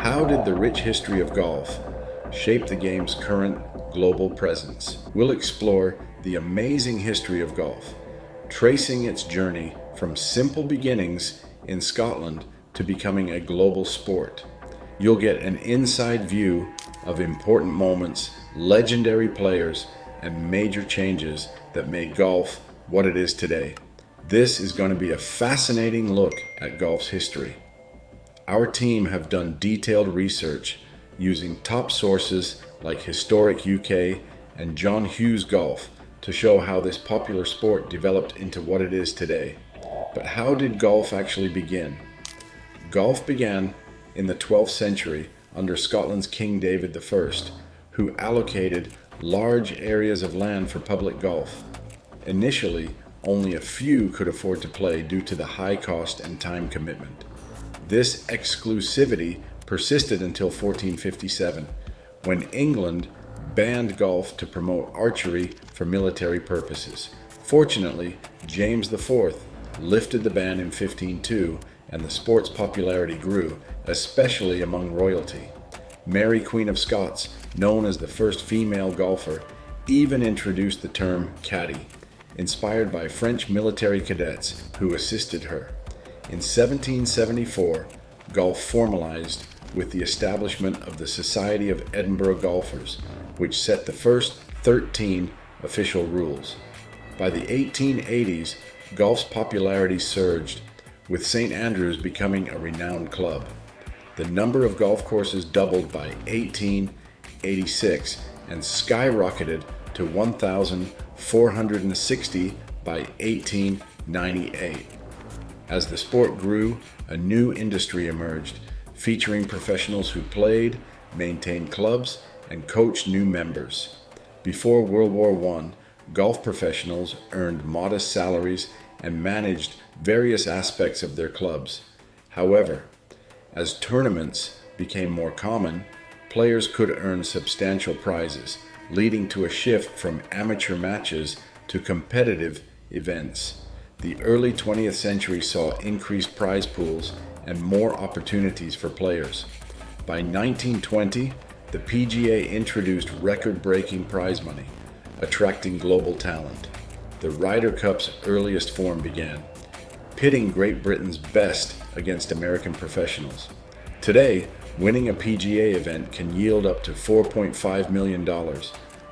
How did the rich history of golf shape the game's current global presence? We'll explore the amazing history of golf, tracing its journey from simple beginnings in Scotland to becoming a global sport. You'll get an inside view of important moments, legendary players, and major changes that made golf what it is today. This is going to be a fascinating look at golf's history. Our team have done detailed research using top sources like Historic UK and John Hughes Golf to show how this popular sport developed into what it is today. But how did golf actually begin? Golf began in the 12th century under Scotland's King David I, who allocated large areas of land for public golf. Initially, only a few could afford to play due to the high cost and time commitment. This exclusivity persisted until 1457, when England banned golf to promote archery for military purposes. Fortunately, James IV lifted the ban in 1502, and the sport's popularity grew, especially among royalty. Mary, Queen of Scots, known as the first female golfer, even introduced the term caddy, inspired by French military cadets who assisted her. In 1774, golf formalized with the establishment of the Society of Edinburgh Golfers, which set the first 13 official rules. By the 1880s, golf's popularity surged, with St. Andrews becoming a renowned club. The number of golf courses doubled by 1886 and skyrocketed to 1,460 by 1898. As the sport grew, a new industry emerged, featuring professionals who played, maintained clubs, and coached new members. Before World War I, golf professionals earned modest salaries and managed various aspects of their clubs. However, as tournaments became more common, players could earn substantial prizes, leading to a shift from amateur matches to competitive events. The early 20th century saw increased prize pools and more opportunities for players. By 1920, the PGA introduced record-breaking prize money, attracting global talent. The Ryder Cup's earliest form began, pitting Great Britain's best against American professionals. Today, winning a PGA event can yield up to $4.5 million,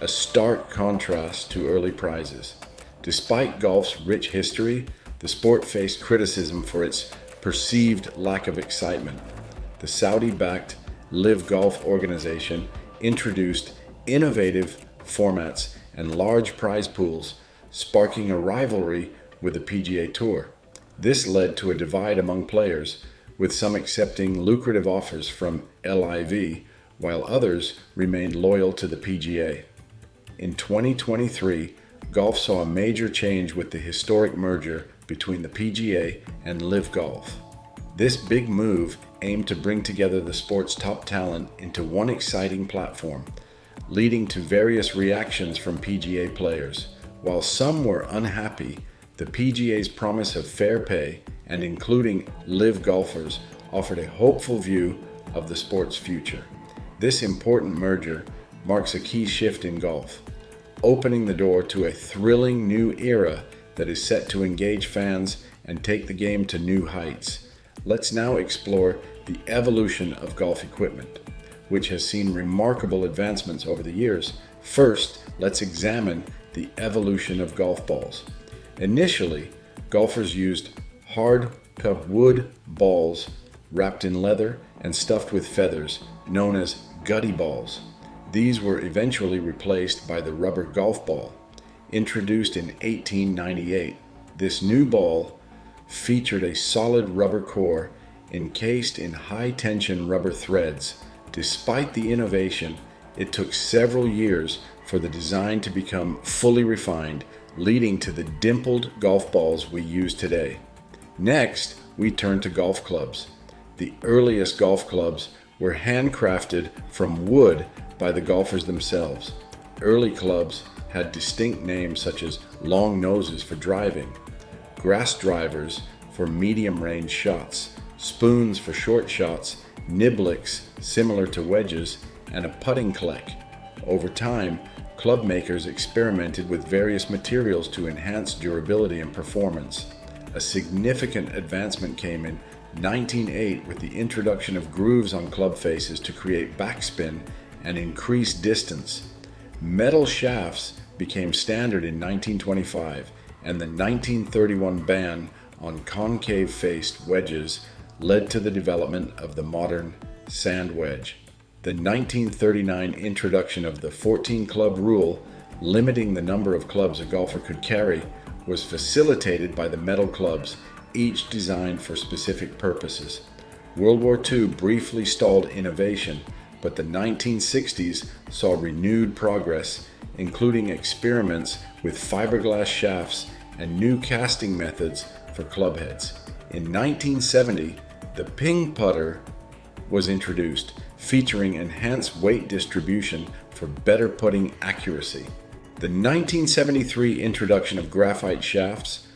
a stark contrast to early prizes. Despite golf's rich history, the sport faced criticism for its perceived lack of excitement. The Saudi-backed Live Golf organization introduced innovative formats and large prize pools, sparking a rivalry with the PGA Tour. This led to a divide among players, with some accepting lucrative offers from LIV, while others remained loyal to the PGA. In 2023, golf saw a major change with the historic merger between the PGA and Live Golf. This big move aimed to bring together the sport's top talent into one exciting platform, leading to various reactions from PGA players. While some were unhappy, the PGA's promise of fair pay and including Live golfers offered a hopeful view of the sport's future. This important merger marks a key shift in golf, opening the door to a thrilling new era that is set to engage fans and take the game to new heights. Let's now explore the evolution of golf equipment, which has seen remarkable advancements over the years. First, let's examine the evolution of golf balls. Initially, golfers used hard cut wood balls wrapped in leather and stuffed with feathers, known as gutty balls. These were eventually replaced by the rubber golf ball, introduced in 1898. This new ball featured a solid rubber core encased in high-tension rubber threads. Despite the innovation, it took several years for the design to become fully refined, leading to the dimpled golf balls we use today. Next, we turn to golf clubs. The earliest golf clubs were handcrafted from wood by the golfers themselves. Early clubs had distinct names such as long noses for driving, grass drivers for medium range shots, spoons for short shots, niblicks similar to wedges, and a putting kleck. Over time, club makers experimented with various materials to enhance durability and performance. A significant advancement came in 1908 with the introduction of grooves on club faces to create backspin and increase distance. Metal shafts became standard in 1925, and the 1931 ban on concave-faced wedges led to the development of the modern sand wedge. The 1939 introduction of the 14-club rule, limiting the number of clubs a golfer could carry, was facilitated by the metal clubs, each designed for specific purposes. World War II briefly stalled innovation, but the 1960s saw renewed progress, including experiments with fiberglass shafts and new casting methods for club heads. In 1970, the ping putter was introduced, featuring enhanced weight distribution for better putting accuracy. The 1973 introduction of graphite shafts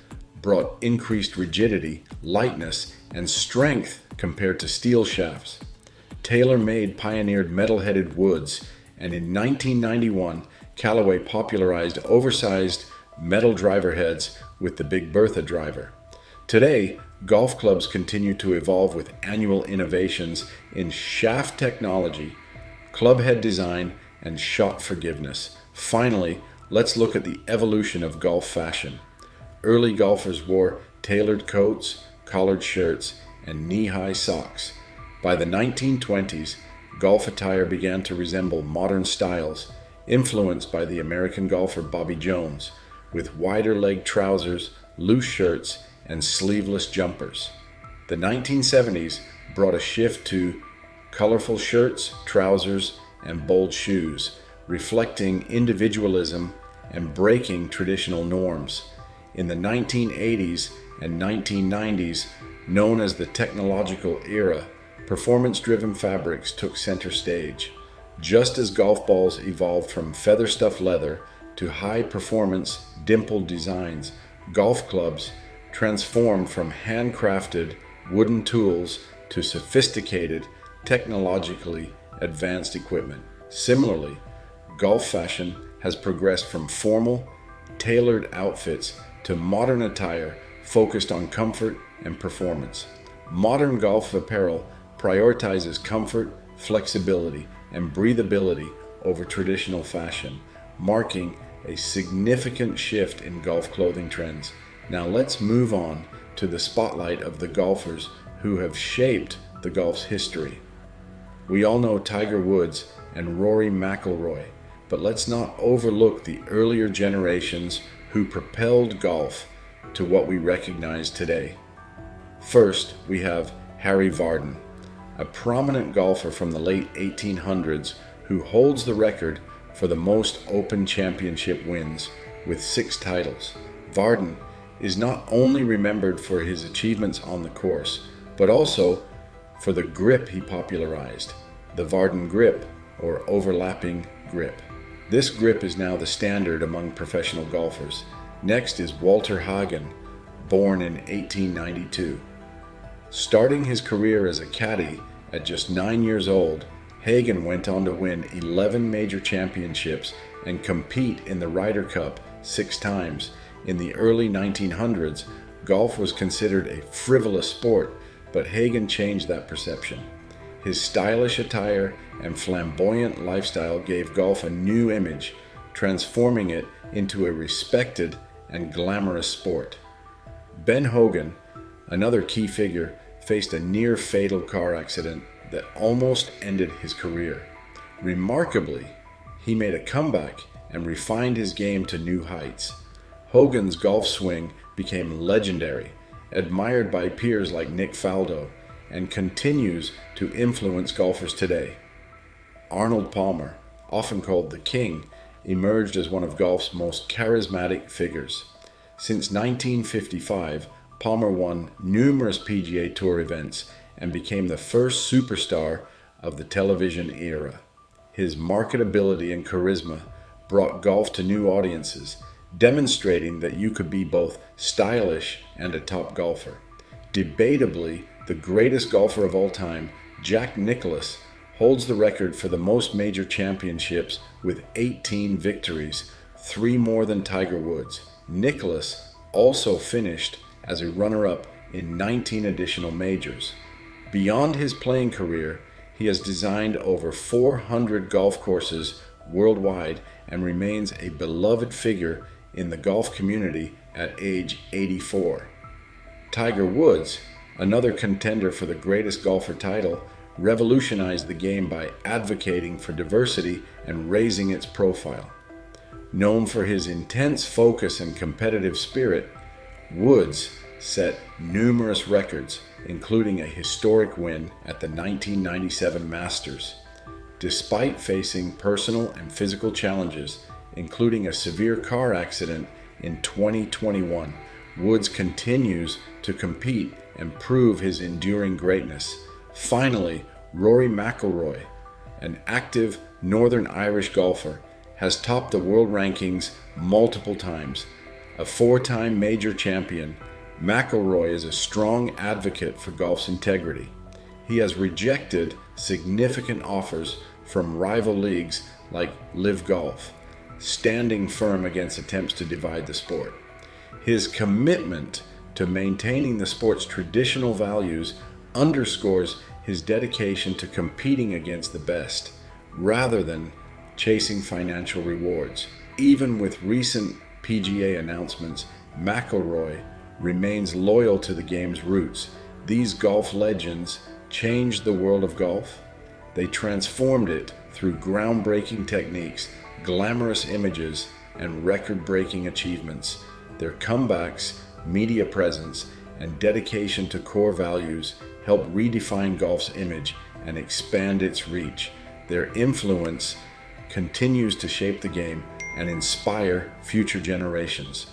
brought increased rigidity, lightness, and strength compared to steel shafts. TaylorMade pioneered metal-headed woods, and in 1991, Callaway popularized oversized metal driver heads with the Big Bertha driver. Today, golf clubs continue to evolve with annual innovations in shaft technology, club head design, and shot forgiveness. Finally, let's look at the evolution of golf fashion. Early golfers wore tailored coats, collared shirts, and knee-high socks. By the 1920s, golf attire began to resemble modern styles, influenced by the American golfer Bobby Jones, with wider leg trousers, loose shirts, and sleeveless jumpers. The 1970s brought a shift to colorful shirts, trousers, and bold shoes, reflecting individualism and breaking traditional norms. In the 1980s and 1990s, known as the technological era, performance-driven fabrics took center stage. Just as golf balls evolved from feather-stuffed leather to high-performance, dimpled designs, golf clubs transformed from handcrafted wooden tools to sophisticated, technologically advanced equipment. Similarly, golf fashion has progressed from formal, tailored outfits to modern attire focused on comfort and performance. Modern golf apparel prioritizes comfort, flexibility, and breathability over traditional fashion, marking a significant shift in golf clothing trends. Now let's move on to the spotlight of the golfers who have shaped the golf's history. We all know Tiger Woods and Rory McIlroy, but let's not overlook the earlier generations who propelled golf to what we recognize today. First, we have Harry Vardon, a prominent golfer from the late 1800s who holds the record for the most Open Championship wins, with 6 titles. Vardon is not only remembered for his achievements on the course, but also for the grip he popularized, the Vardon grip, or overlapping grip. This grip is now the standard among professional golfers. Next is Walter Hagen, born in 1892. Starting his career as a caddy at just 9 years old, Hagen went on to win 11 major championships and compete in the Ryder Cup 6 times. In the early 1900s, golf was considered a frivolous sport, but Hagen changed that perception. His stylish attire and flamboyant lifestyle gave golf a new image, transforming it into a respected and glamorous sport. Ben Hogan, another key figure, faced a near-fatal car accident that almost ended his career. Remarkably, he made a comeback and refined his game to new heights. Hogan's golf swing became legendary, admired by peers like Nick Faldo, and continues to influence golfers today. Arnold Palmer, often called the King, emerged as one of golf's most charismatic figures. Since 1955, Palmer won numerous PGA Tour events and became the first superstar of the television era. His marketability and charisma brought golf to new audiences, demonstrating that you could be both stylish and a top golfer. Debatably, the greatest golfer of all time, Jack Nicklaus holds the record for the most major championships with 18 victories, 3 more than Tiger Woods. Nicklaus also finished as a runner-up in 19 additional majors. Beyond his playing career, he has designed over 400 golf courses worldwide and remains a beloved figure in the golf community at age 84. Tiger Woods, another contender for the greatest golfer title, revolutionized the game by advocating for diversity and raising its profile. Known for his intense focus and competitive spirit, Woods set numerous records, including a historic win at the 1997 Masters. Despite facing personal and physical challenges, including a severe car accident in 2021, Woods continues to compete and prove his enduring greatness. Finally, Rory McIlroy, an active Northern Irish golfer, has topped the world rankings multiple times. A 4-time major champion, McIlroy is a strong advocate for golf's integrity. He has rejected significant offers from rival leagues like Live Golf, standing firm against attempts to divide the sport. His commitment to maintaining the sport's traditional values underscores his dedication to competing against the best, rather than chasing financial rewards. Even with recent PGA announcements, McIlroy remains loyal to the game's roots. These golf legends changed the world of golf. They transformed it through groundbreaking techniques, glamorous images, and record-breaking achievements. Their comebacks, media presence, and dedication to core values help redefine golf's image and expand its reach. Their influence continues to shape the game and inspire future generations.